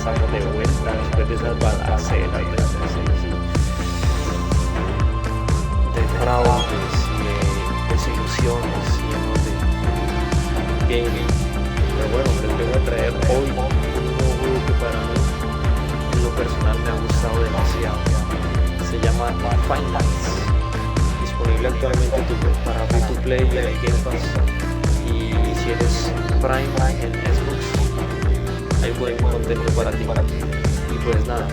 estamos de vuelta después de esas balaceras de fraudes y de desilusiones llenos de gaming. Pero bueno, les vengo a traer hoy un nuevo juego que para mí, en lo personal, me ha gustado demasiado. Se llama Finales. Disponible actualmente para Free to Play y el Game Pass. Y si eres Prime en Xbox, hay buen contenido para ti. Y pues nada,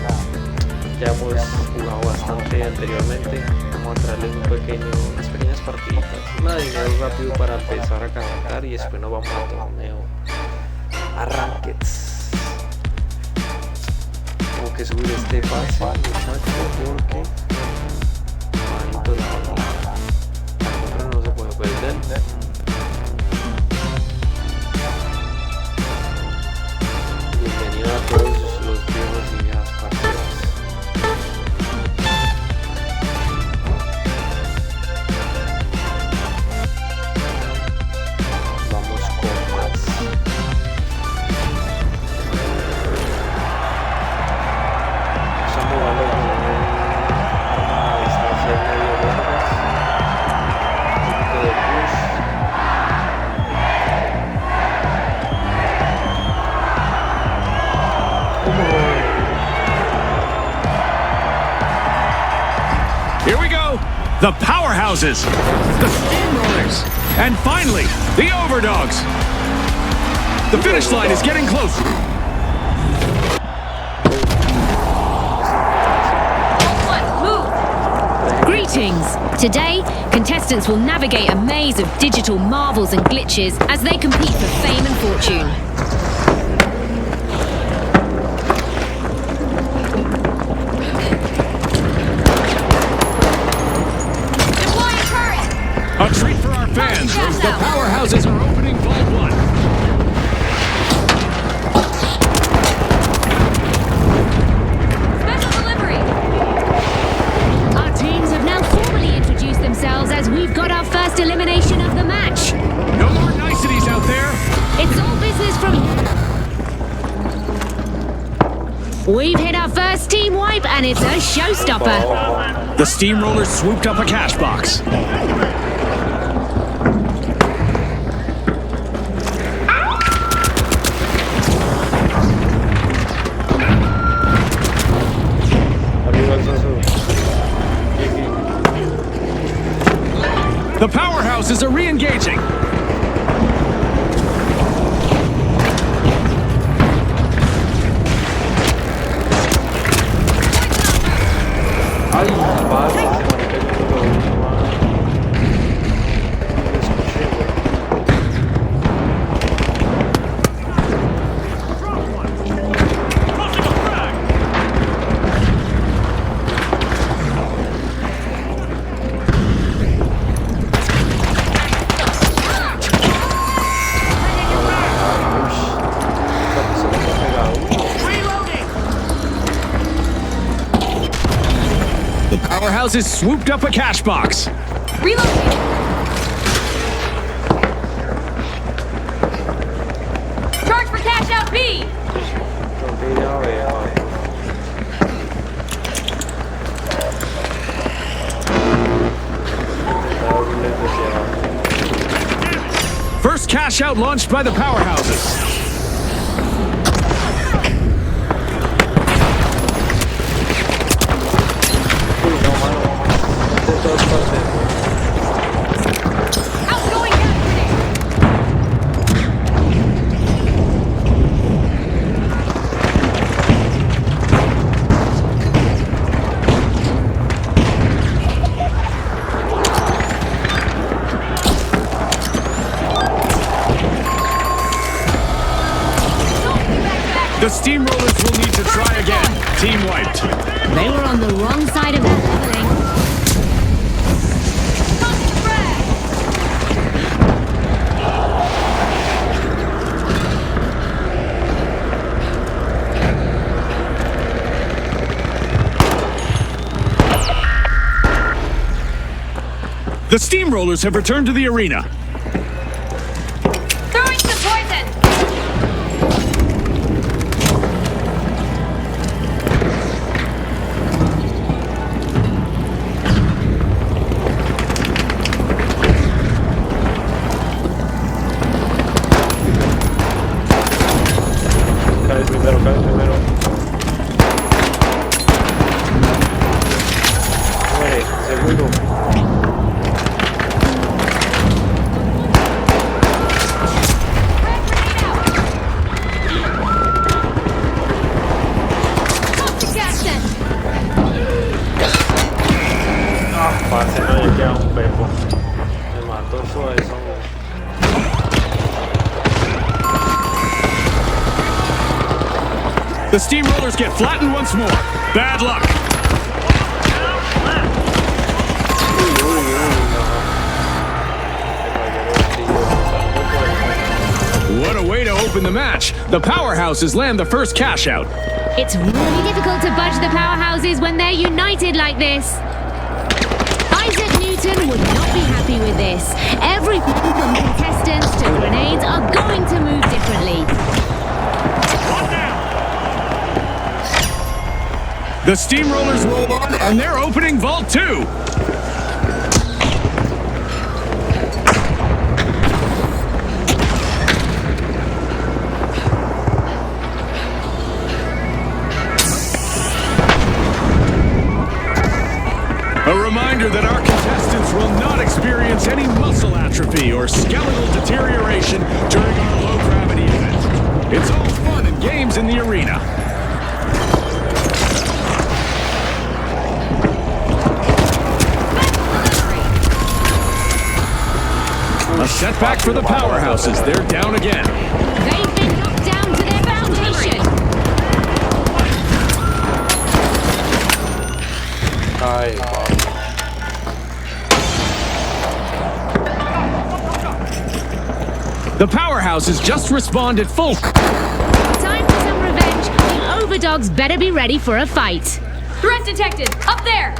ya hemos jugado bastante anteriormente. Vamos a traerles unas pequeñas partiditas, una de dinero rápido para empezar a calentar y después nos vamos a torneo. Arranquets. Tengo que subir este pase, muchachos, porque manito la no se puede perder. Bienvenido a todos los viejos y viejas partidas. Vamos con más. Estamos jugando con un arma a distancia medio largas, un poquito de push. Here we go! The powerhouses! The steamrollers! And finally, the overdogs! The finish line is getting closer! Greetings! Today, contestants will navigate a maze of digital marvels and glitches as they compete for fame and fortune. A treat for our fans as the powerhouses are opening Vault 1. Special delivery! Our teams have now formally introduced themselves as we've got our first elimination of the match. No more niceties out there. It's all business from... We've hit our first team wipe and it's a showstopper. The steamrollers swooped up a cash box. The powerhouses are re-engaging. Powerhouses swooped up a cash box. Reloading! Charge for cash out B! First cash out launched by the powerhouses. Outgoing gas The steamrollers will need to try again. Team wiped. They were on the wrong side of that leveling. The steamrollers have returned to the arena. Throwing some poison! primero, cae primero. Muere, segundo. Parce, no, ya queda un pepo. Me mató eso de eso. The steamrollers get flattened once more. Bad luck. What a way to open the match. The powerhouses land the first cash out. It's really difficult to budge the powerhouses when they're united like this. Isaac Newton would not be happy with this. Everything from contestants to grenades are going to move differently. The steamrollers roll on, and they're opening Vault 2. A reminder that our contestants will not experience any muscle atrophy or skeletal deterioration during our low-gravity event. It's all fun and games in the arena. A setback for the powerhouses. They're down again. They've been knocked down to their foundation. The powerhouses just responded full. Time for some revenge. The overdogs better be ready for a fight. Threat detected! Up there!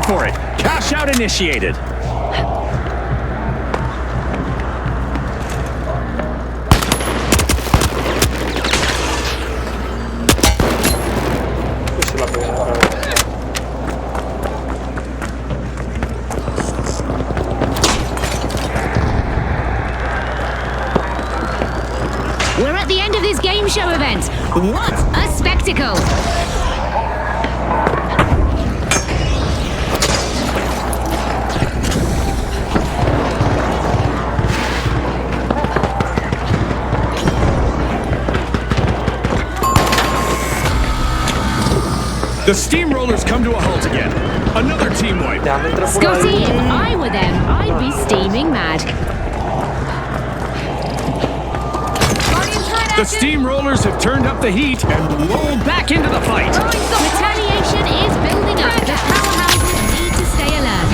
For it. Cash out initiated. We're at the end of this game show event. What a spectacle! The steamrollers come to a halt again. Another team wipe. Scotty, if I were them, I'd be steaming mad. The steamrollers have turned up the heat and rolled back into the fight. Retaliation is building up. The powerhouses need to stay alert.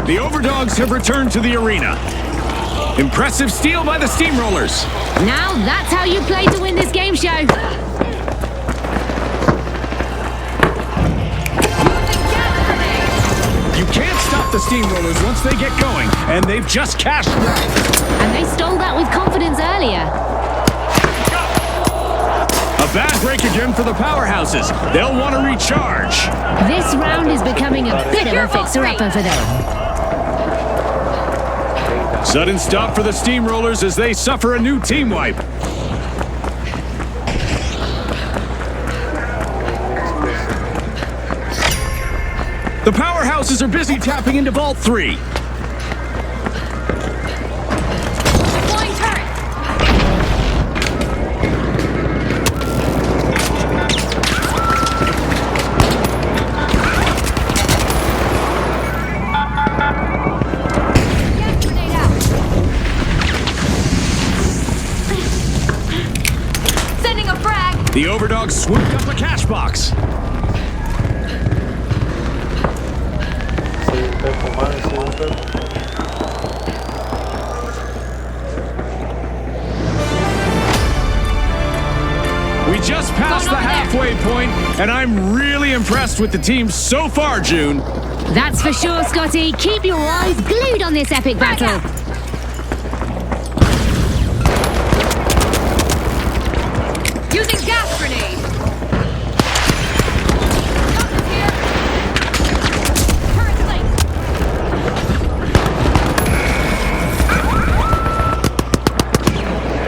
The overdogs have returned to the arena. Impressive steal by the steamrollers. Now that's how you play to win this game show. You can't stop the steamrollers once they get going, and they've just cashed out. And they stole that with confidence earlier. A bad break again for the powerhouses. They'll want to recharge. This round is becoming a bit of a fixer-upper for them. Sudden stop for the steamrollers as they suffer a new team wipe. The powerhouses are busy tapping into Vault 3. The Overdogs swooped up a cash box. Soy un pepo, man, soy un pepo. We just passed the halfway point, and I'm really impressed with the team so far, June. That's for sure, Scotty. Keep your eyes glued on this epic battle. Using gas grenade. Cover's here. Turret placed.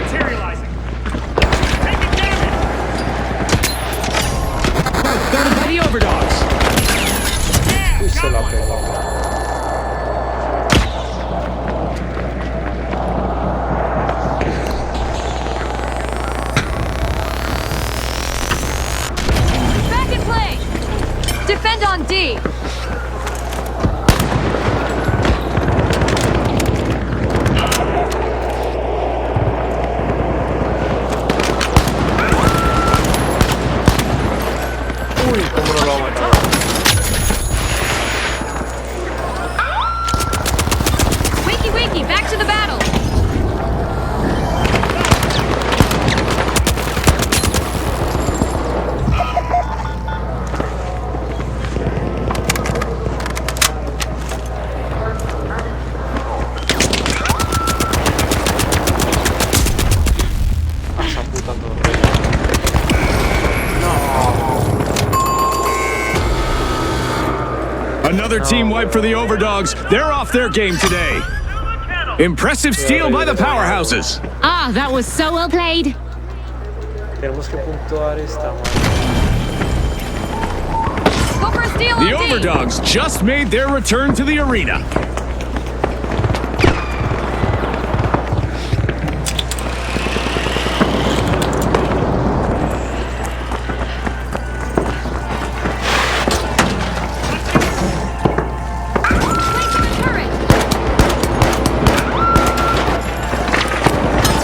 Materializing. Taking damage. Third by the Overdogs. Uy, se la pegó. Back in play. Defend on D. Uy, cómo no lo va a matar. Wakey, wakey, back to the battle. Ah, esa puta torre. Another team wipe for the Overdogs. They're off their game today. Impressive steal by the powerhouses. Ah, that was so well played. Tenemos que puntuar esta, man. Go for a steal The on D. Overdogs just made their return to the arena. Placing the turret.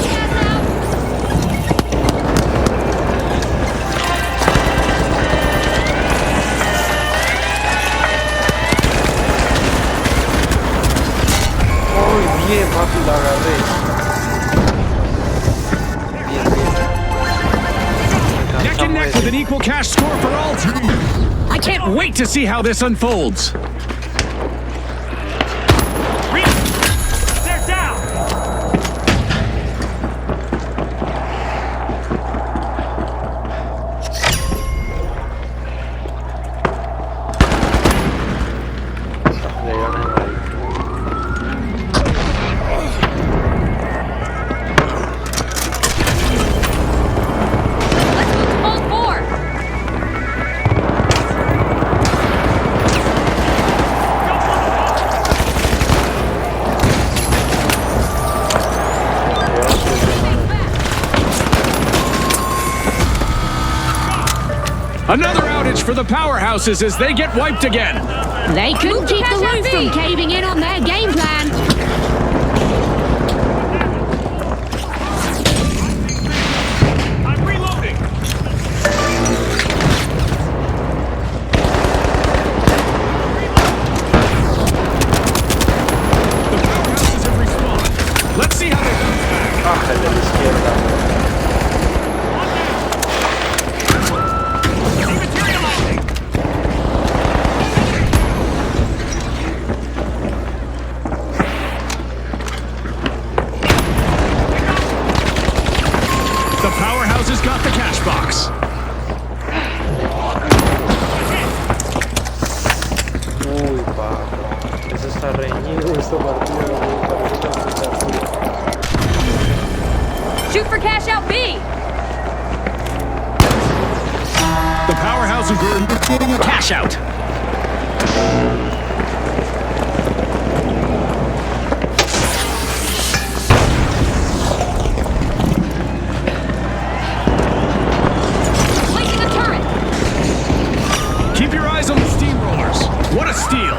Gas out. Uy, bien, papi, la agarré. Bien, bien. Neck and neck with an equal cash score for all teams. I can't wait to see how this unfolds. They're down. Le gané, marica. Let's move to Vault 4. Another outage for the powerhouses as they get wiped again. They couldn't keep the roof from caving in on their game plan. I'm reloading. The powerhouses have respawned. Let's see how they bounce back. Ah, el de la izquierda. Dematerializing. The powerhouses got the cash box. Uy, papi. Eso está reñido, esta partida. Güey, parece una aplicación. Shoot for cash out B. The powerhouses were initiating a cash out. Placing a turret. Keep your eyes on the steamrollers. What a steal.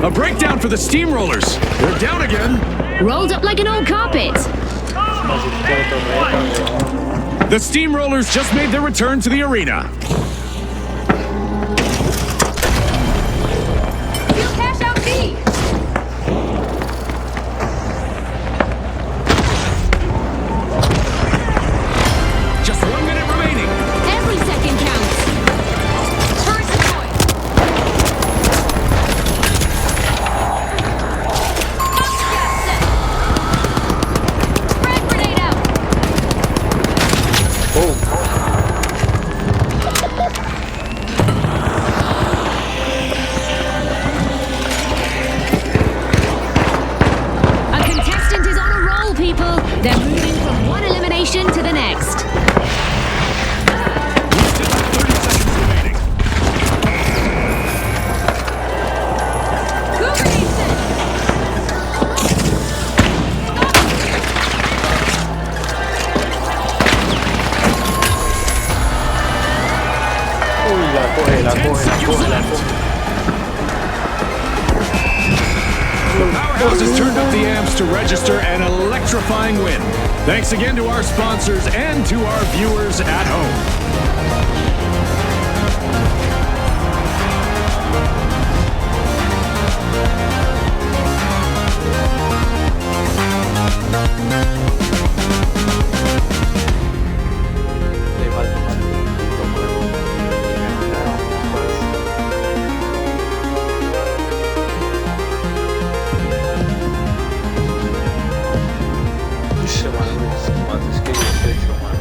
A breakdown for the Steamrollers. They're down again. Rolled up like an old carpet. The Steamrollers just made their return to the arena. You cash out B. Just 1 minute remaining. Every second counts. Turret deployed. Gas set. Frag grenade out. Boom. A contestant is on a roll, people. They're moving from one elimination to the next. We still have 30 seconds remaining. Coup grenade set. Uy, la coge, la 10 coge, la seconds coge, la left. coge. Powerhouse has turned up the amps to register an electrifying win. Thanks again to our sponsors and to our viewers at home. Le falta un poquito más y me mandaron más. Uy, se mano, más es que yo estoy hecho, mano.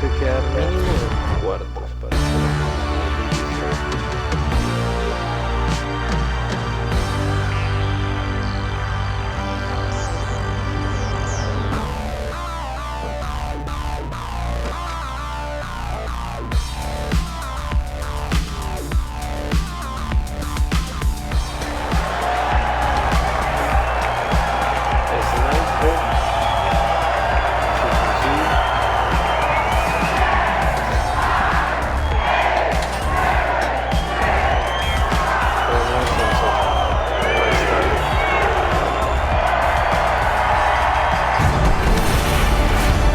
tenemos que quedar mínimo en cuartos para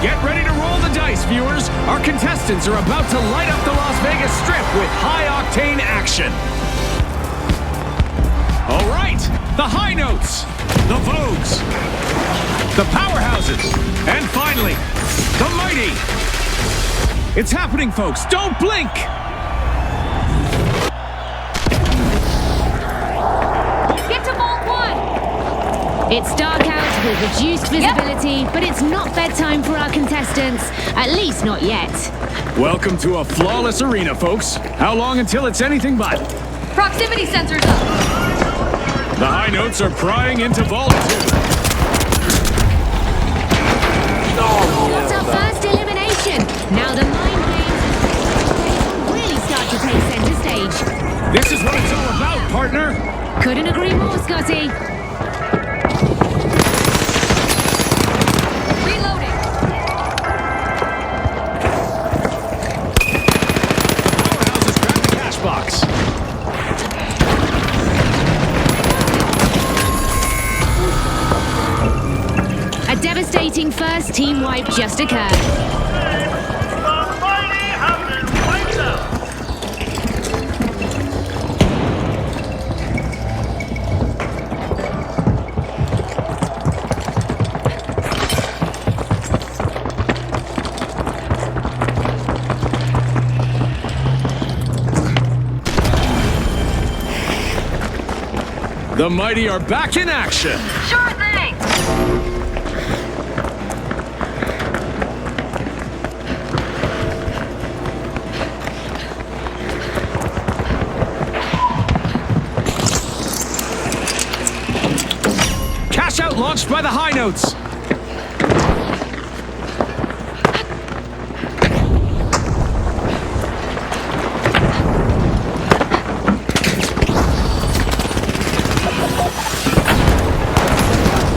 Get ready to roll the dice, viewers. Our contestants are about to light up the Las Vegas Strip with high-octane action. All right, the high notes, the vogues, the powerhouses, and finally, the mighty. It's happening, folks. Don't blink. Get to Vault 1! It's dark out with reduced visibility, but it's not bedtime for our contestants. At least not yet. Welcome to a flawless arena, folks. How long until it's anything but? Proximity sensors up! The high notes are prying into Vault 2. That's our first elimination. Now the mind games will really start to take center stage. This is what it's all about, partner. Couldn't agree more, Scotty. Reloading! Powerhouses grab the cash box. A devastating first team wipe just occurred. The mighty have been wiped out. The mighty are back in action. Sure thing! Cash out launched by the high notes.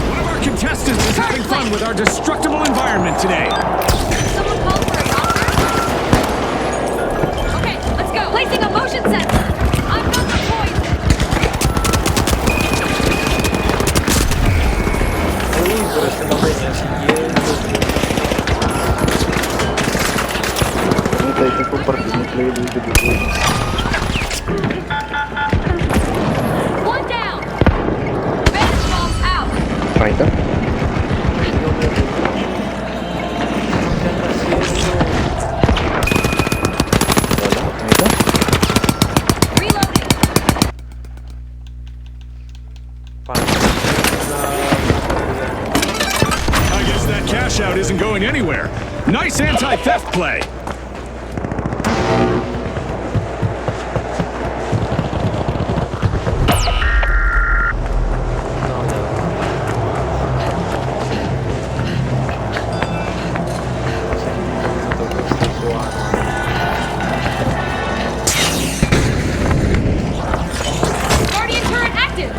One of our contestants is having fun with our destructible environment today. Someone called for a doctor? Okay, let's go. Placing a motion sensor. I've got the poison. Uy, pero este no venía siguiendo. Hay que compartir mi playlist de YouTube. One down! Bandage bombs out! Ahí está. Reloading! I guess that cash out isn't going anywhere. Nice anti-theft play. Guardian turret active!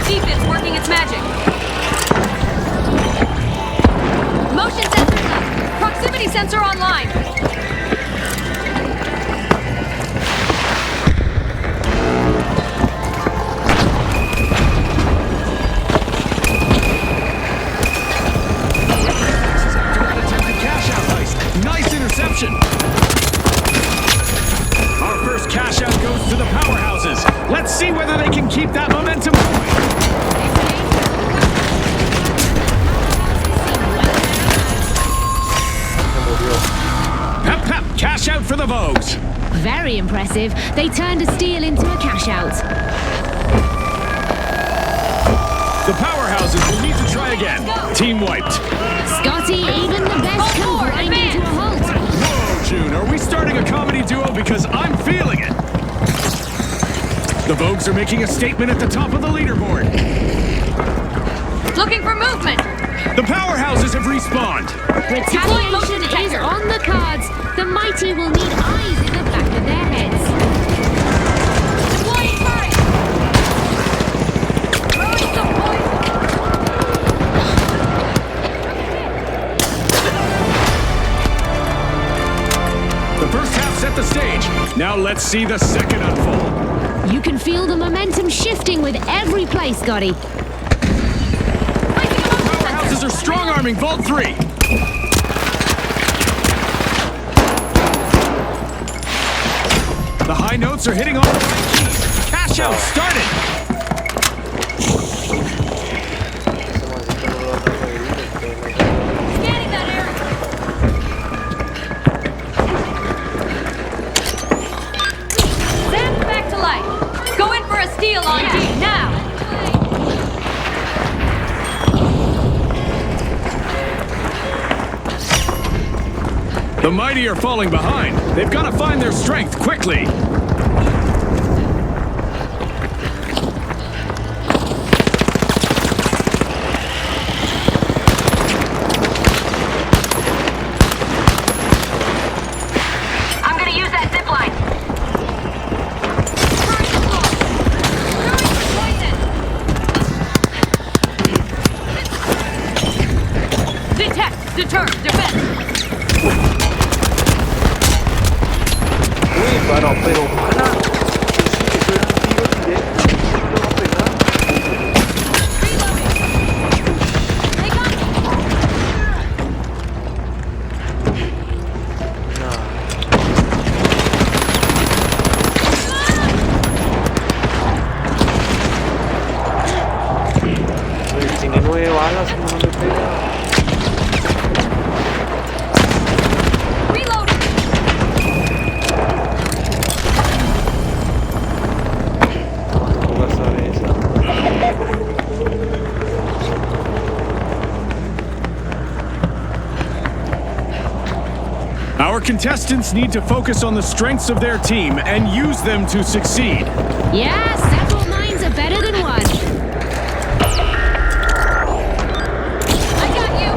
Defense working its magic. Motion sensors up. Proximity sensor online. Attempted cash out heist. Nice interception. Our first cash out goes to the powerhouses. Let's see whether they can keep that momentum going. Pep pep, cash out for the Vogues. Very impressive. They turned a steal into a cash out. again. Team wiped. Scotty, even the best come grinding to a halt. Whoa, June, are we starting a comedy duo? Because I'm feeling it. The Vogues are making a statement at the top of the leaderboard. Looking for movement. The powerhouses have respawned. Retaliation is on the cards. The mighty will need eyes in the back of their heads. Deploying fire. Throwing some poison. The first half set the stage. Now let's see the second unfold. You can feel the momentum shifting with every play, Scotty. Powerhouses are strong-arming Vault 3. The high notes are hitting all the right keys. Cash out started. Scanning that area. Zap back to life. Go in for a steal on D now. The mighty are falling behind. They've got to find their strength quickly. I'm gonna use that zip line. Detect, deter, defend. Uy, pero pana. Eso era un tiro directo. ¿Cómo le va a pegar? They got me. Uy, tiene 9 balas, ¿cómo no le pega? Reloading. Vamos a gastar esa. Our contestants need to focus on the strengths of their team and use them to succeed. Yeah, several minds are better than one. I got you.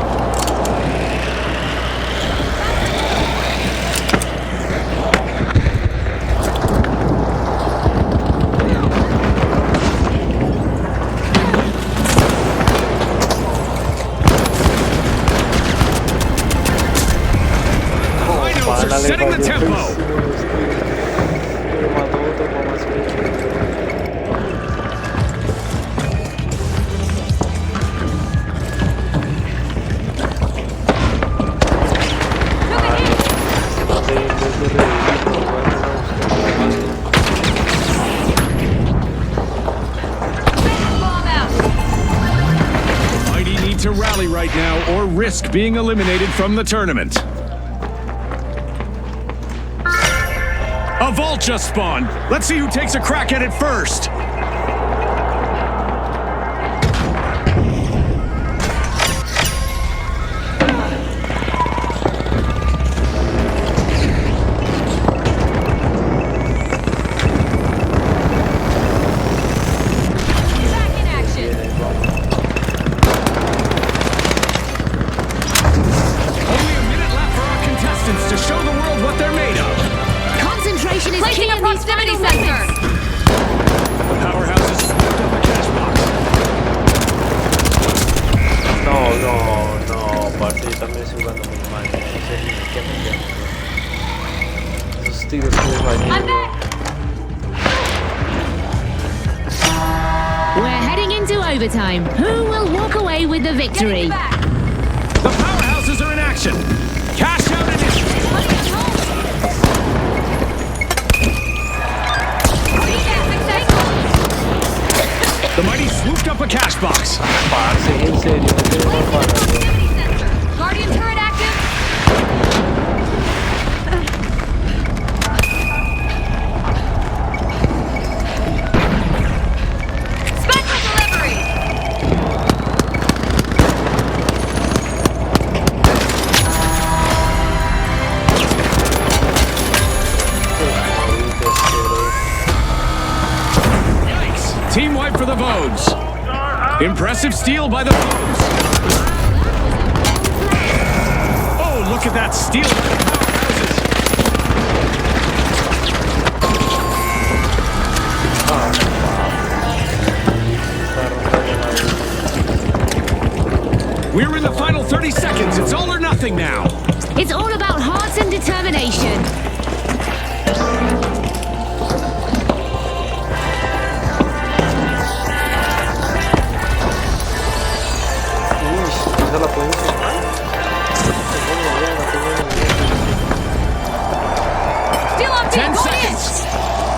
High notes are setting the tempo. Pero mató otro con más pecho. Bomb out. Mighty need to rally right now or risk being eliminated from the tournament. A vault just spawned. Let's see who takes a crack at it first. Back in action. Only a minute left for our contestants to show the world what they're made of. Concentration is Placing key a in these proximity final sensor. moments. The powerhouses swept up a cash box. No, parce, yo también estoy jugando muy mal. No sé ni qué me llamo. Esos tiros que I'm fallan. back. We're heading into overtime. Who will walk away with the victory? Getting back. The powerhouses are in action. Cash out initiative. Money at home. Regassing cycle. The mighty swooped up a cash box. Parce, en serio, no tiene más balas. Proximity sensor. Guardian turret active. Special delivery. foes. Impressive steal by the foes. Oh, look at that steal by the powerhouses. We're in the final 30 seconds. It's all or nothing now. It's all about hearts and determination. Esa la pueden sumar. Still on 10 10 seconds.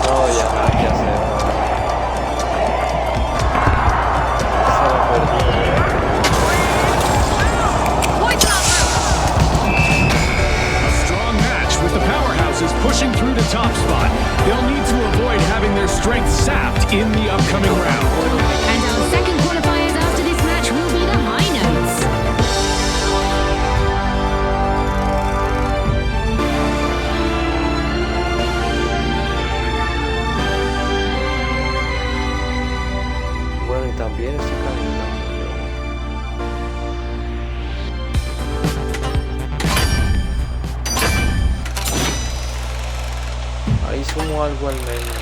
No, ya nada que hacer. Esa la perdí. Points not through. A strong match with the powerhouses pushing through the top spot. They'll need to avoid having their strength sapped in the upcoming round. And our second qualifiers after this match will be the high notes. Bueno, y también estoy calentando yo. Ahí sumo algo al medio.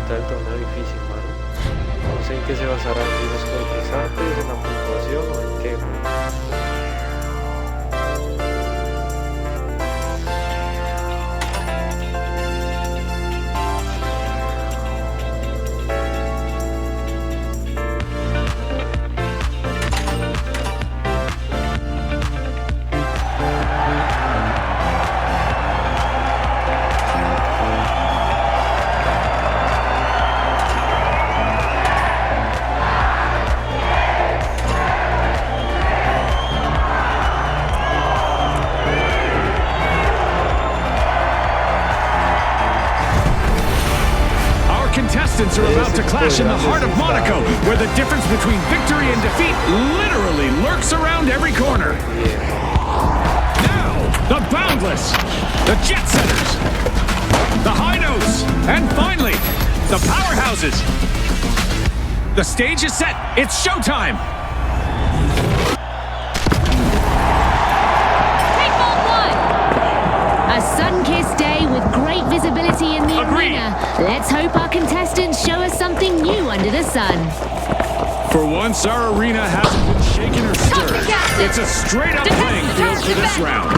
El torneo difícil, mano. No sé en qué se basarán, si los concursantes, en la puntuación o en qué. Contestants are about to clash in the heart of Monaco, where the difference between victory and defeat literally lurks around every corner. Now, the Boundless, the Jet Setters, the High Notes, and finally, the Powerhouses. The stage is set. It's showtime. Take Vault 1. A sun-kissed day with great visibility in the arena. Let's hope our contestants show us something new under the sun. For once, our arena hasn't been shaken or stirred. It's a straight-up playing field for this round.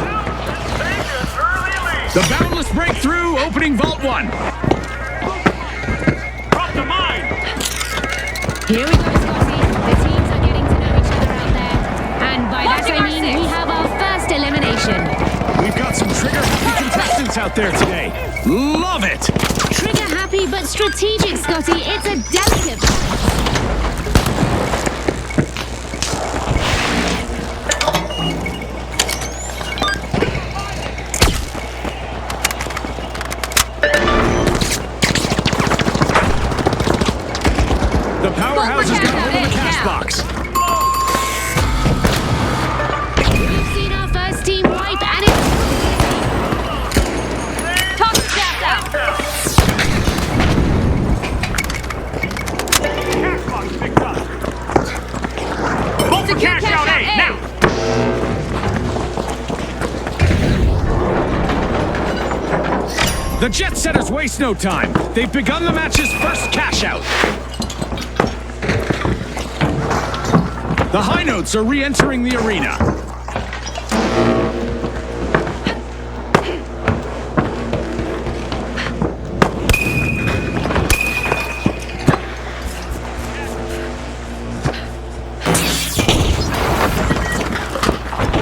The Boundless breakthrough, opening Vault 1. Drop the mine! Here we go, Scotty. The teams are getting to know each other out there. And by that I mean we have our first elimination. out there today. Love it. Trigger happy but strategic, Scotty. It's a delicate. The powerhouse has got hold of the cash box. We've seen our first team wipe, and it's Toss the cash out. Cash box picked up. Vote for cash out A, now! The Jet Setters waste no time. They've begun the match's first cash out. The High Notes are re-entering the arena.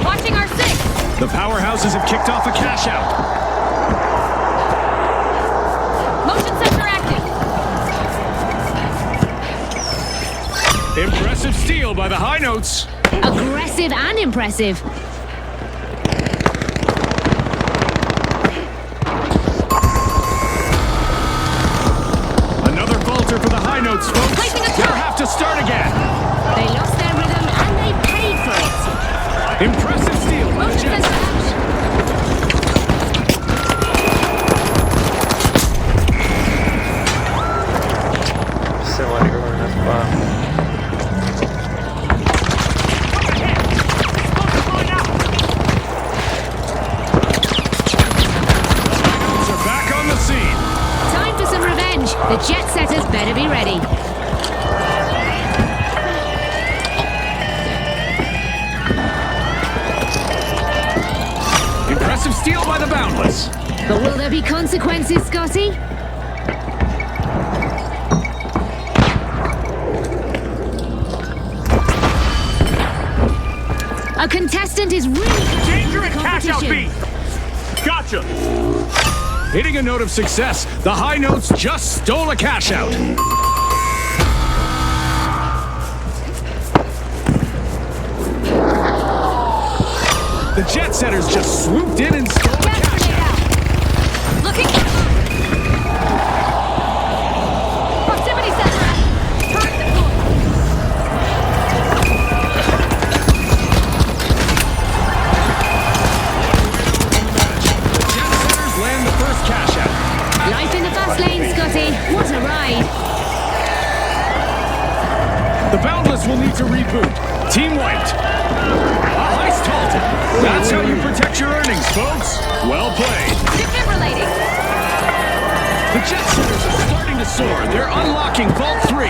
Watching our six. The powerhouses have kicked off a cash out. Motion sensor active. Impressive steal by the High Notes. aggressive and impressive. Another falter for the High Notes, folks. Placing a They'll turret. have to start again. They lost their rhythm and they paid for it. Impressive steal by the Motion Jets. sensor out. Se marica con una espada. Are back on the scene. Time for some revenge. The jet setters better be ready. Impressive steal by the Boundless. But will there be consequences, Scotty? A contestant is really Danger and cash out B. competition. Gotcha. Hitting a note of success, the High Notes just stole a cash out. The Jet Setters just swooped in and stole a Gas cash grenade out. out. Looking. Proximity sensor active. Turret deployed. The Jet Setters land the first cash out. Life in the fast lane, Scotty. What a ride. The Boundless will need to reboot. Team wiped. A heist halted. That's how you protect your earnings, folks. Well played. Defibrillating. The Jet Setters are starting to soar. They're unlocking Vault 3.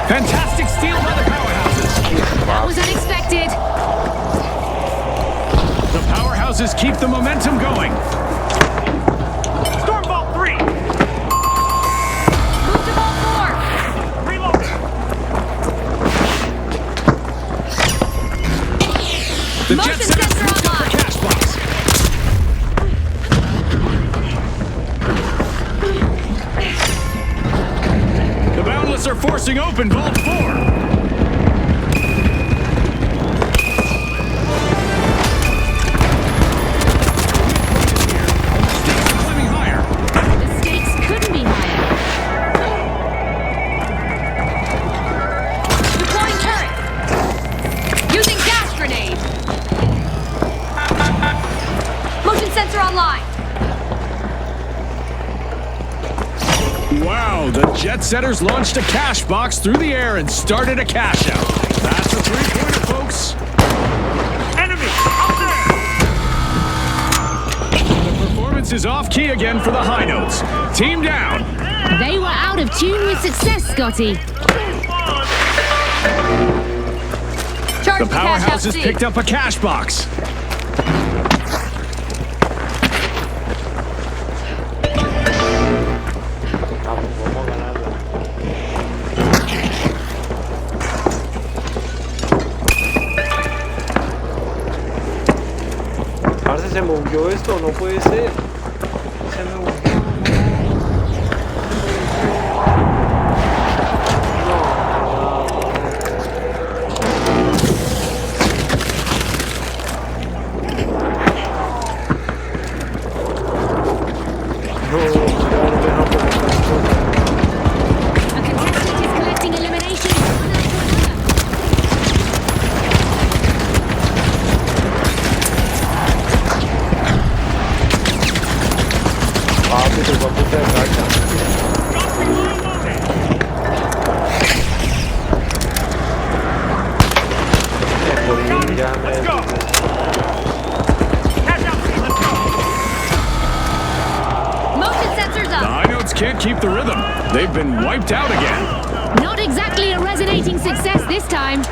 Fantastic steal by the powerhouses. That was unexpected. The powerhouses keep the momentum going. Storm Vault 3. Move to Vault 4. Reloading. The Motion Jet Setters sensor picked up online. the cash box. The Boundless are forcing open Vault 4. Stakes are climbing higher. The stakes couldn't be higher. Deploying turret. Using gas grenade. Motion sensor online. Wow, the Jet Setters launched a cash box through the air and started a cash out. That's a three-pointer, folks. Enemy out there. The performance is off key again for the High Notes. Team down. They were out of tune with success, Scotty. Charge The the cash out powerhouses C. picked up a cash box. Vamos, vamos a ganarla. Parce, se movió esto, no puede ser. se me bugueó. A contestant is collecting eliminations one after another. Papi, tu computer gacha. Por ya me... Let's go. Cash out. Let's go. Motion sensors The up. high notes can't keep the rhythm. They've been wiped out again. Not exactly a resonating success this time.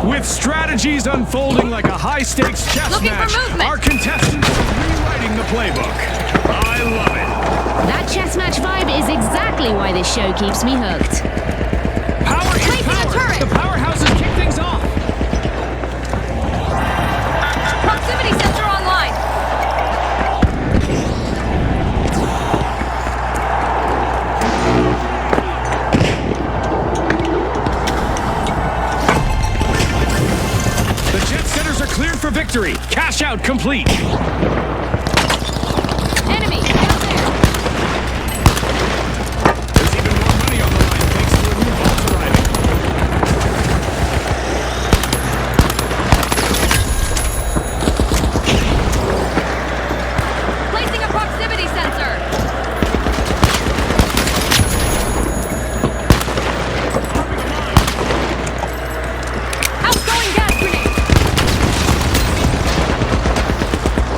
With strategies unfolding like a high-stakes chess Looking for match, movement. our contestants are rewriting the playbook. I love it. That chess match vibe is exactly why this show keeps me hooked. Power is Placing a power. turret. The powerhouses kick things off. Proximity sensor online. The jet setters are cleared for victory. Cash out complete. Enemy down there. There's even more money on the line thanks to a new vault arriving. Placing a proximity sensor. Outgoing gas grenade.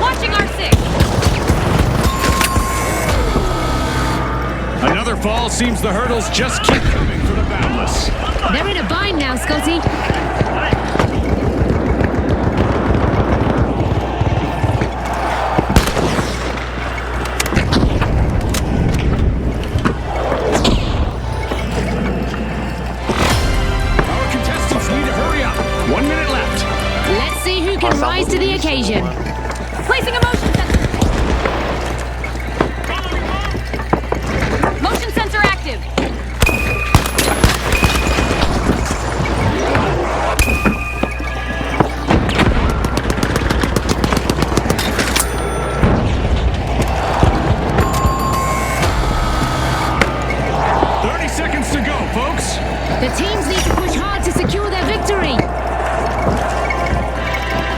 Watching R6. Another fall seems the hurdles just keep coming for the boundless. They're in a bind now, Scotty. Our contestants need to hurry up. 1 minute left. Let's see who can rise to the occasion. Placing a motion sensor. Motion sensor active. Seconds to go, folks. The teams need to push hard to secure their victory.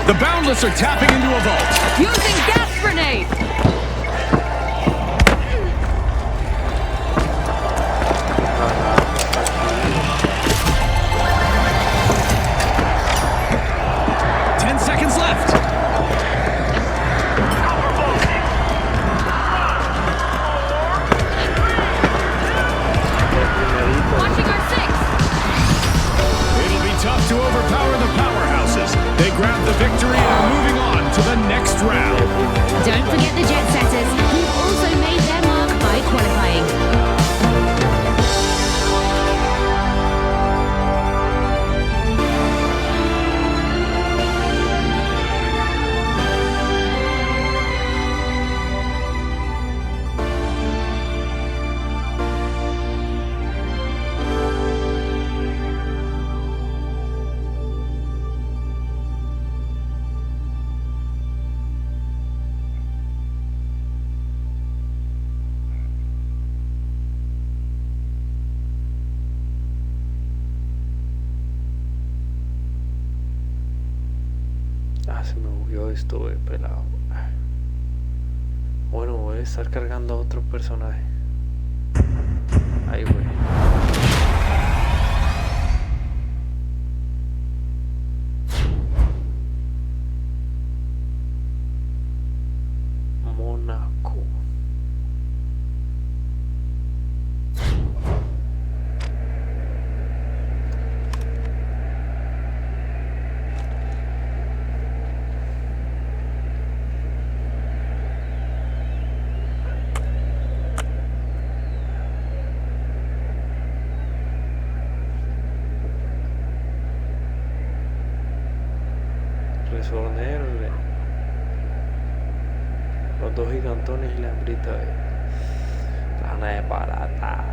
The Boundless are tapping into a vault. Using gas grenade. Seconds left. Watching our 6. It'll be tough to overpower the powerhouses. They grab the victory and are moving on to the next round. Don't forget the jet setters, who've also made their mark by qualifying. Ah, se me bugueó esto, pelado. Bueno, voy a estar cargando a otro personaje. Ahí, güey. Mónaco. hornero, los dos gigantones y la hembrita de van a desbaratar.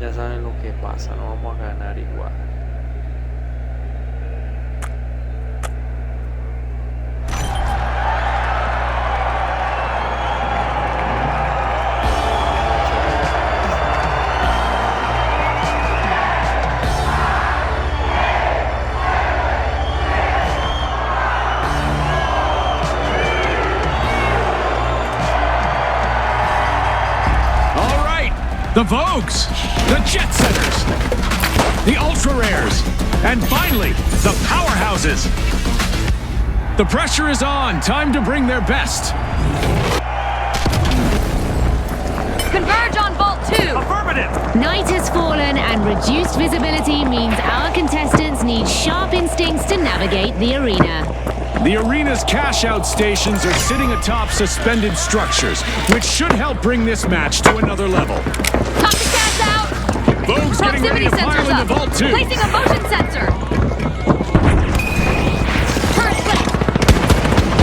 Ya saben lo que pasa, no vamos a ganar igual. The Vogues, the Jet Setters, the Ultra Rares, and finally, the Powerhouses. The pressure is on. Time to bring their best. Converge on Vault 2. Affirmative. Night has fallen and reduced visibility means our contestants need sharp instincts to navigate the arena. The arena's cash-out stations are sitting atop suspended structures, which should help bring this match to another level. Talk to cash out. Vogue's getting ready Proximity to pile sensors into up. Vault 2. Placing a motion sensor. Turret placed.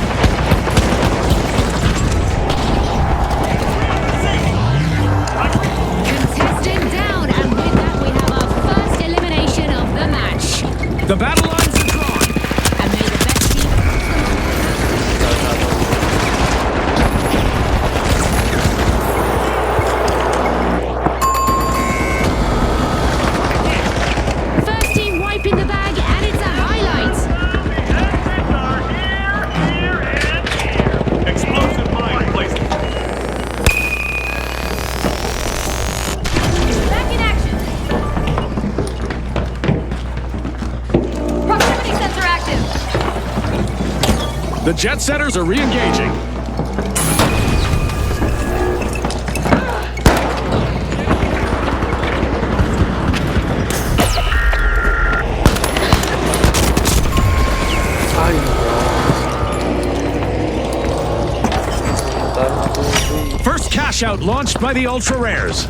Contestant down, and with that we have our first elimination of the match. The battle lines are drawn. And may the best team... First team wiping the bag, and it's a highlight. Explosive mine placed. Back in action. Proximity sensor active. The Jet Setters are re-engaging. Ay, no. First cash-out launched by the Ultra Rares.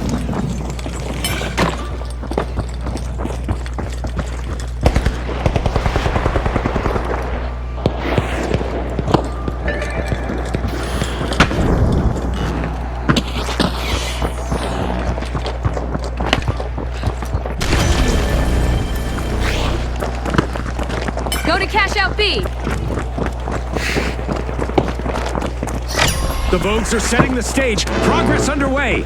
Go to cash out B. The Vogues are setting the stage. Progress underway.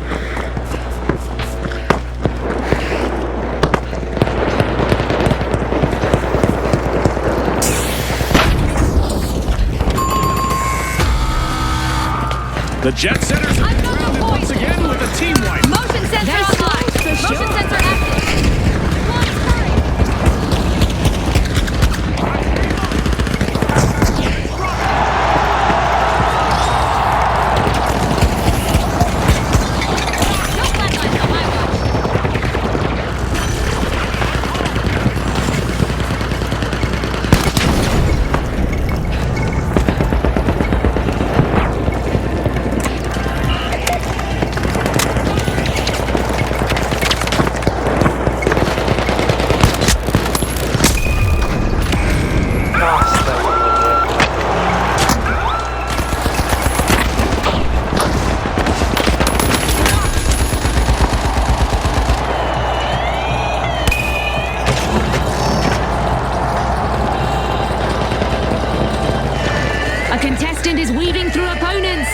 The Jet Setters are Unknown grounded point. once again with a team wipe. Motion sensor That's online. close for Motion sure. sensor active. Deploying turret. No flatlines on my watch. Basta. A contestant is weaving through opponents.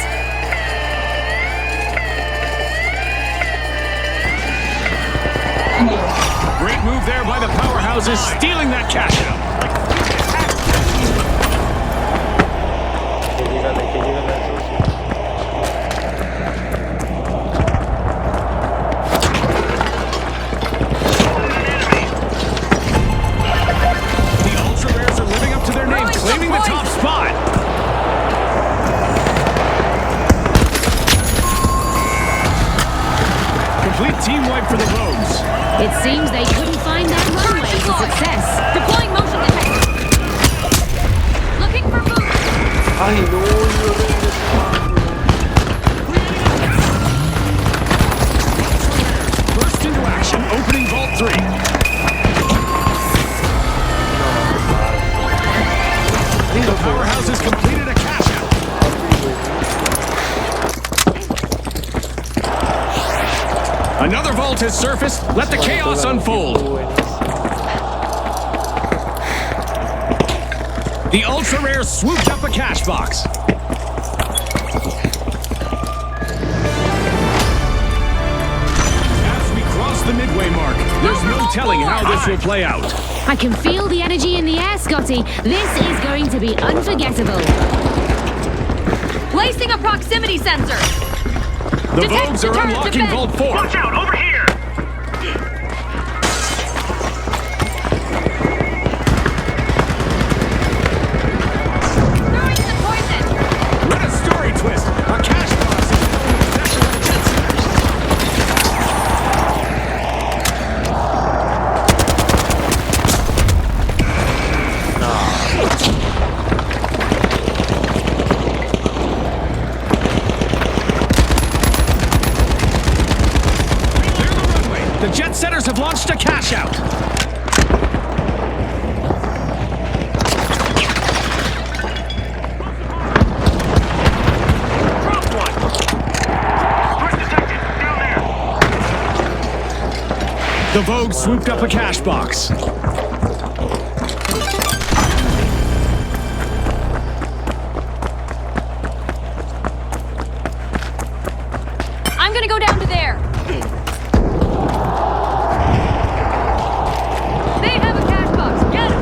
Great move there by the Powerhouses, stealing that cash out. Que llegan al socio. The Ultra Rares are living up to their name, Throwing some claiming the top points. spot. Complete team wipe for the Vogues. It seems they couldn't find that runway to deployed. success. Deploying motion detector. Looking for movement. Ay, no, yo Burst into action, opening Vault 3. Another vault has surfaced. Let the chaos unfold. The ultra rare swooped up a cash box. As we cross the midway mark, there's no telling how this will play out. I can feel the energy in the air, Scotty. This is going to be unforgettable. Placing a proximity sensor. The Detect, Vogues are deter, unlocking defend. Vault 4. Watch out, over here! Throwing some poison. What a story twist! A cash box is in possession of the jet setters. Clear the runway. The jet setters have launched a cash out. Drop one! Threat detected, down there! The Vogue swooped up a cash box. I'm gonna go down to there. They have a cash box. Get it.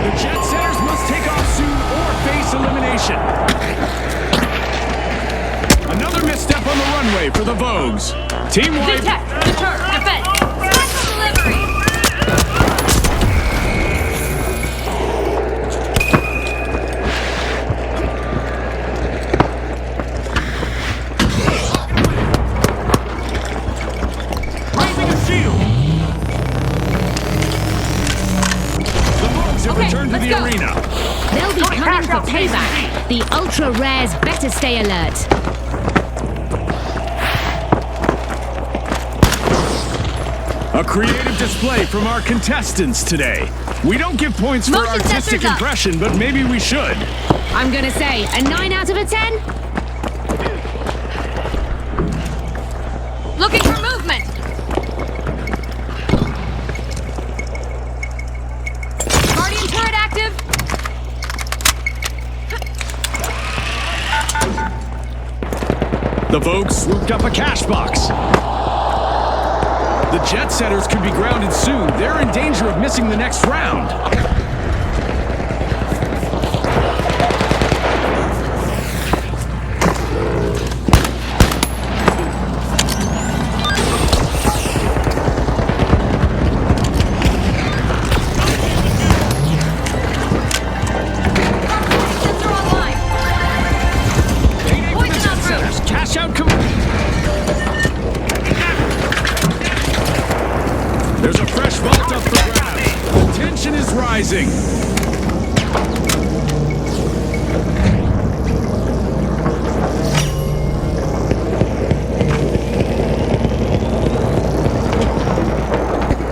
The jet setters must take off soon or face elimination. Another misstep on the runway for the Vogues. Team wipe. Detect, deter, defend. Special delivery. Raising a shield! The Vogues have Okay, returned to let's the go. arena. They'll be coming for payback. The ultra rares better stay alert. A creative display from our contestants today. We don't give points for Motion artistic sensors up. impression, but maybe we should. I'm gonna say a 9 out of a 10. Looking for movement. Guardian turret active. The Vogue swooped up a cash box. The jet setters could be grounded soon. They're in danger of missing the next round. Sensor online. Poison Jet en route. setters, cash out complete. There's a fresh vault up for grabs. The tension is rising.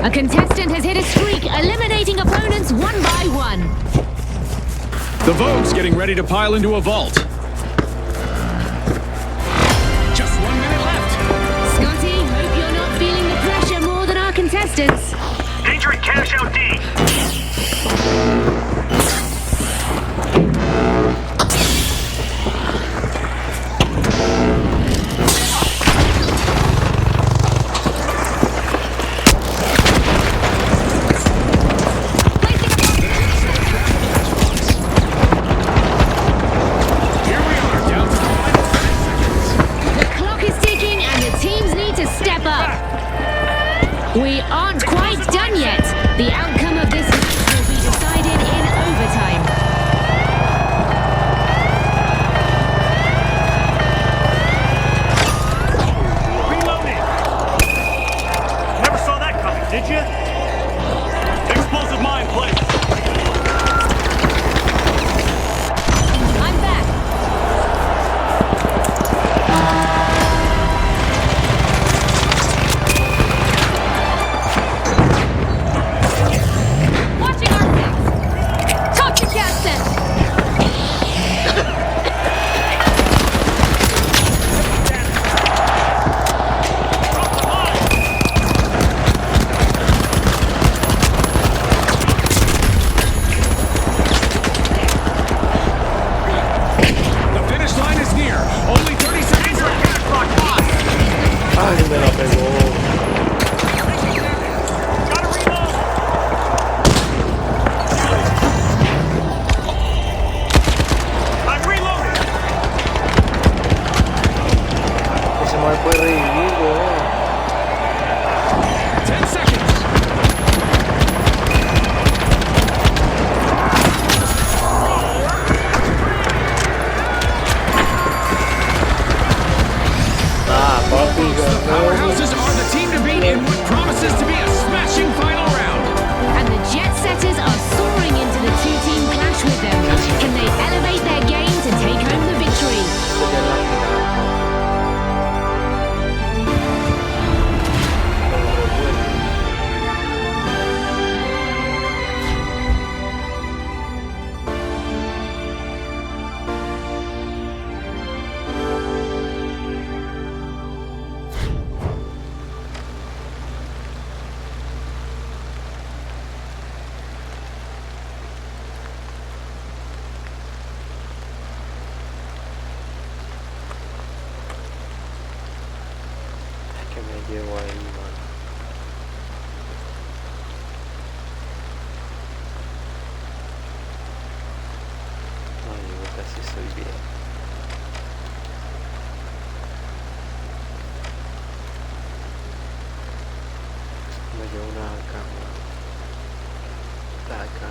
A contestant has hit a streak, eliminating opponents one by one. The Vogue's getting ready to pile into a vault. Just 1 minute left. Scotty, hope you're not feeling the pressure more than our contestants. Danger at cash out D! Here we are, down to the final 30 seconds. The clock is ticking and the teams need to step up. We aren't quite done yet. The outcome of this match will be decided in overtime. Reloading! Never saw that coming, did you? Explosive mine placed. I'm back. Watching our six. Toxic gas sent. llevo ahí, mano. No, yo casi estoy bien. Me llevo una cama. Acá.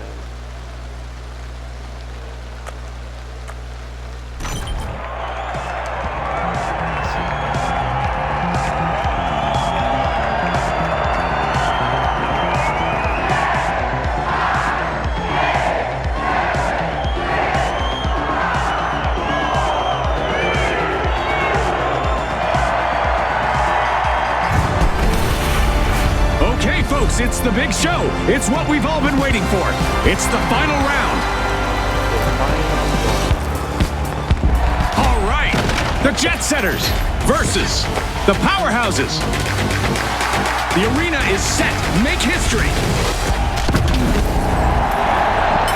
It's the big show. It's what we've all been waiting for. It's the final round. All right. The Jet Setters versus the Powerhouses. The arena is set. Make history.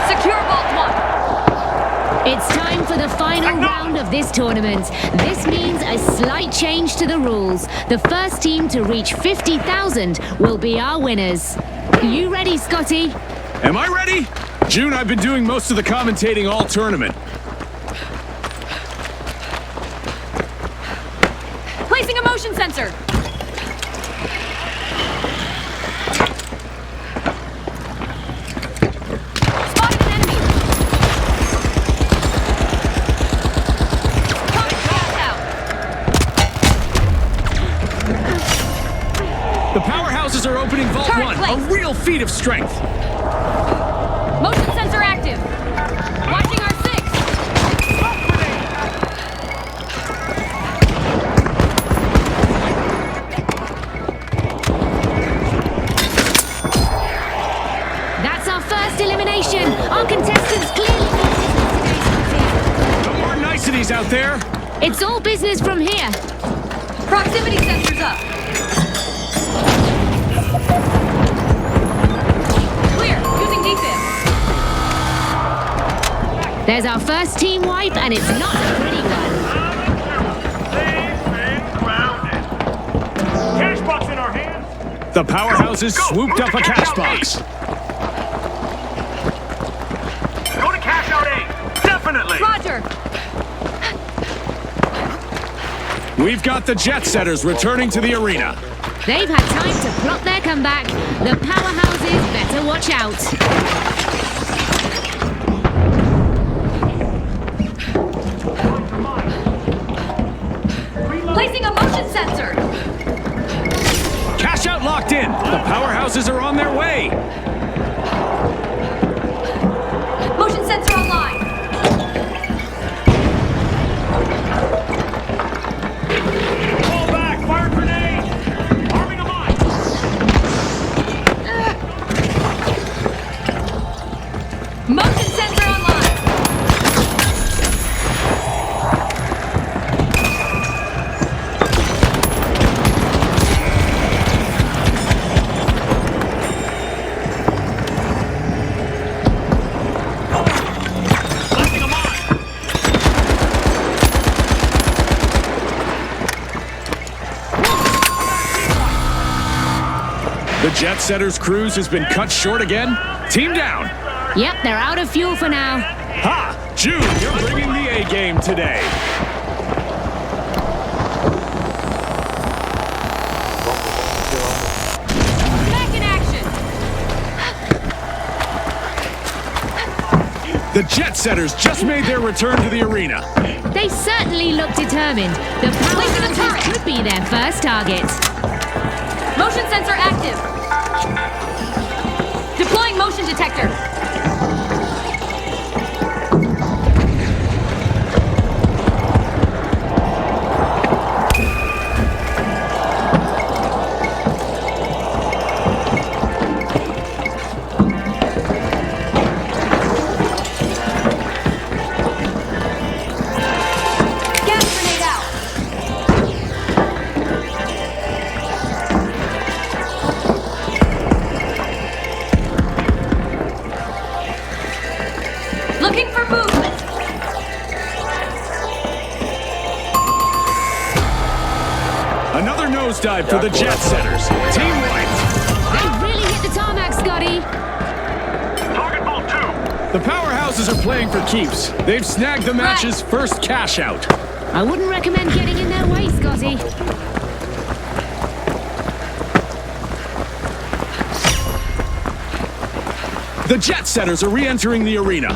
Secure Vault 1. It's time for the final round of this tournament. This means a slight change to the rules. The first team to reach 50,000 will be our winners. You ready, Scotty? Am I ready? June, I've been doing most of the commentating all tournament. Placing a motion sensor. Spotted an enemy. Target cast out. The Powerhouses are opening Vault Turret 1, placed. a real feat of strength. Motion sensor active. Watching our 6. That's our first elimination. Our contestants clearly need today's Scotty. No more niceties out there. It's all business from here. Proximity sensors up. Clear. Using defib. There's our first team wipe, and it's not a pretty one. Cash box in our hands. The Powerhouses swooped up a cash box. Go to cash out A. Definitely. Roger. We've got the Jet Setters returning to the arena. They've had time to plot their comeback. The Powerhouses better watch out. Placing a motion sensor. Cash out locked in. The Powerhouses are on their way. Motion sensor online. Fall back. Fire grenade. Arming a mine. Motion sensor online. Planting a mine. The Jet Setters cruise has been cut short again. Team down. Yep, they're out of fuel for now. Ha! June, you're bringing the A game today. Back in action. The Jet Setters just made their return to the arena. They certainly look determined. The Placing a turret. Powerhouses could be their first target. Motion sensor active. Deploying motion detector. Gas grenade out. nosedive for the Jet Setters. Team wiped. They really hit the tarmac, Scotty. Target vault 2. The powerhouses are playing for keeps. They've snagged the match's first cash out. I wouldn't recommend getting in their way, Scotty. The Jet Setters are re-entering the arena.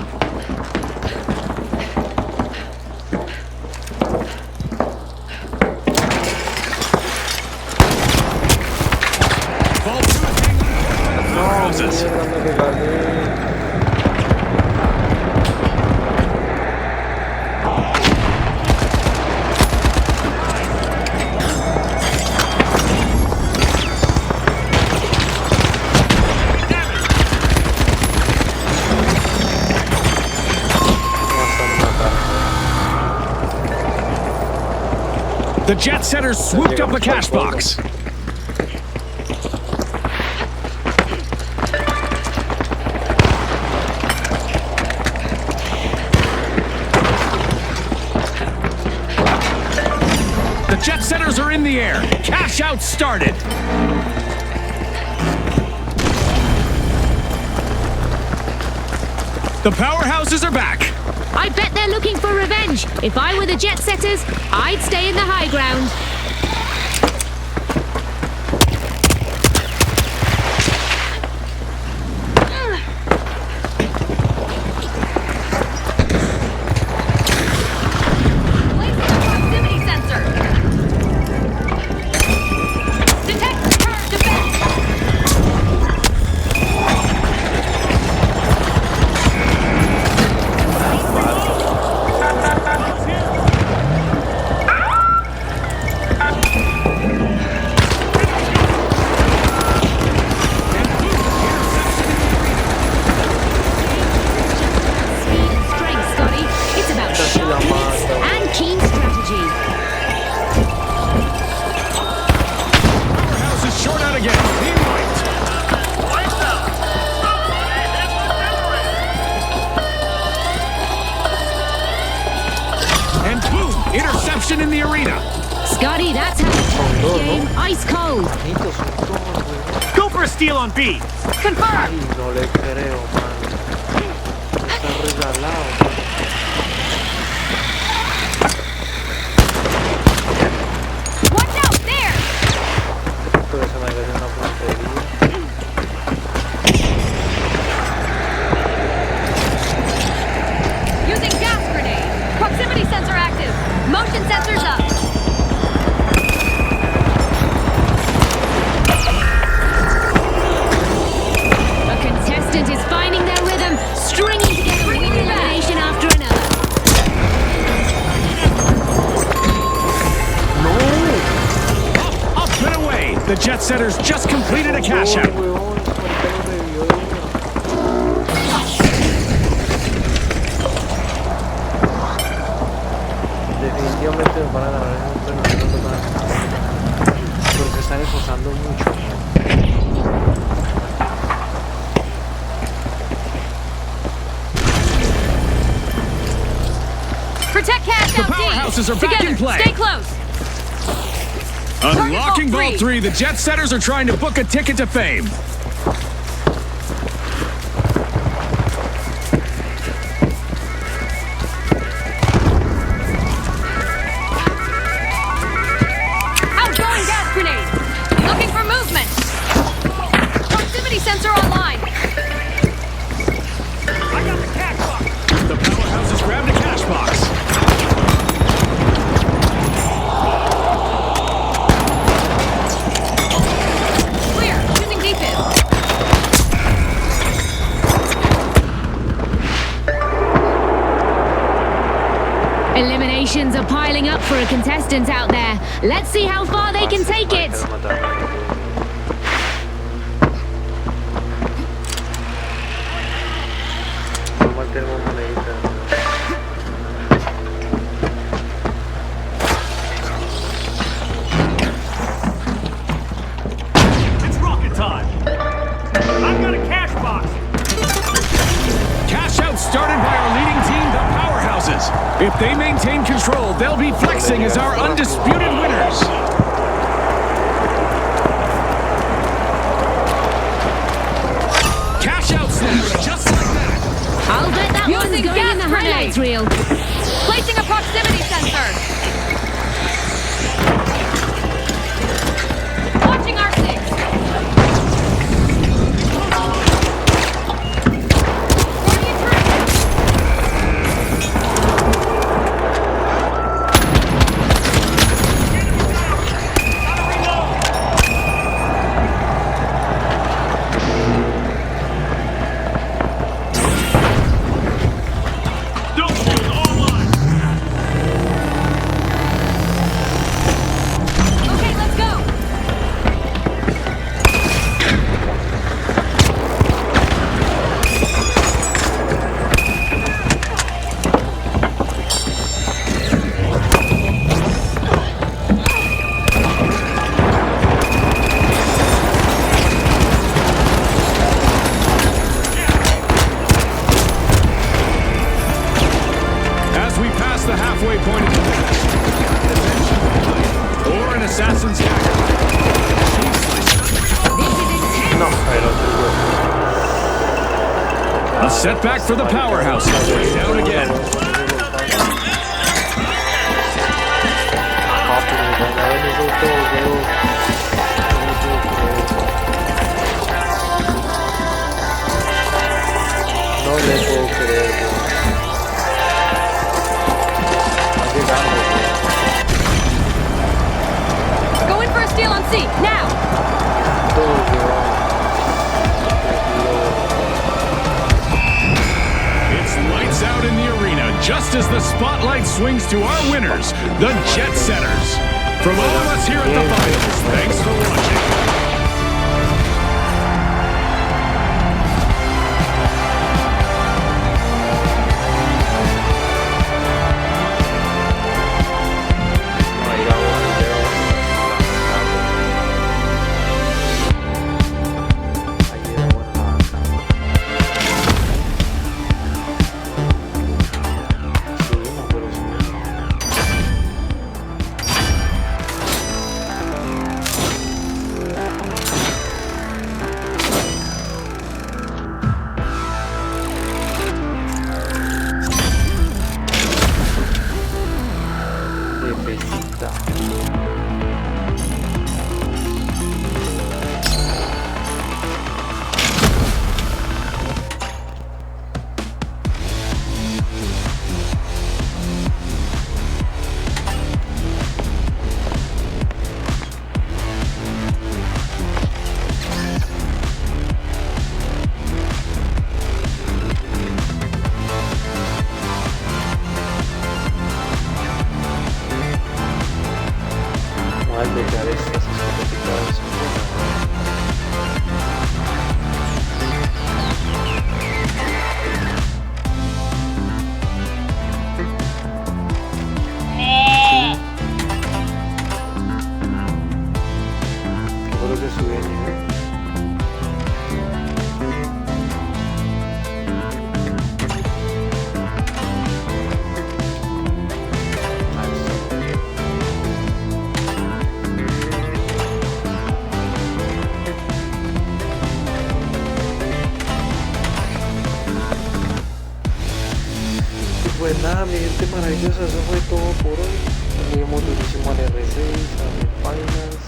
Vault 2 is being uncorked by the powerhouses. The Jet Setters swooped up a cash box. The Jet Setters are in the air. Cash out started. The powerhouses are back. I bet they're looking for revenge. If I were the Jet Setters, I'd stay in the high ground. Placing a proximity sensor. Detect turret defense. Speed and strength, Scotty. It's about sharpness and keen strategy. Powerhouse is short out again. Team wiped. And boom! Interception in the arena. Scotty, that's how you game ice cold. Go for a steal on B. Confirm. No le creo, man. Está regalado. Watch out there. Pero se me cayó una puntería. Using gas grenade. Proximity sensor active. Motion sensors up. A contestant is finding their rhythm, stringing together one elimination after another. Up and away. The Jet Setters just completed a cash out. Huevón, ese marcano revivió de una. Definitivamente nos van a ganar en un entrenamiento más. Porque se están esforzando mucho. Protect cash The out D. powerhouses are back Together. in play. Stay close. Unlocking Vault Vault 3, the Jet Setters are trying to book a ticket to fame. Outgoing gas grenade. Looking for movement. Proximity sensor online. I got the cash box. The powerhouses grabbed a cash box. Clear. Using defib. Eliminations are piling up for a contestant out there. Let's see how far they can take it. Normal tenemos moneditas. It's rocket time. I've got a cash box. Cash out started by our leading team, the powerhouses. If they maintain control, they'll be flexing as our undisputed winners. highlights reel. Placing a proximity sensor. Launching R6. The halfway point of the or an assassin's dagger. No, I don't do A setback for the powerhouse. Down again. No le puedo creer, Going for a steal on C, now! It's lights out in the arena, just as the spotlight swings to our winners, the Jet Setters. From all of us here at the Finals, thanks for watching. Pues nada, mi gente maravillosa, eso fue todo por hoy. Le dimos durísimo al R6, a mis Finales,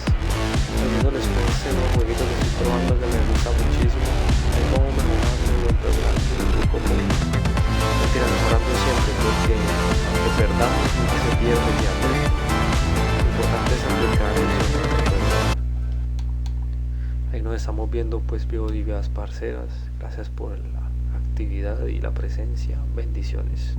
trayéndoles pues los jueguitos que estoy probando que me gusta muchísimo. Hay como mejorando y progresando poco a poco. Mentira, mejorando siempre, porque aunque perdamos, nunca se pierde y aprende. Lo importante es aplicar eso. Ahí nos estamos viendo pues vivos y vivas parceras. Gracias por la actividad y la presencia. Bendiciones.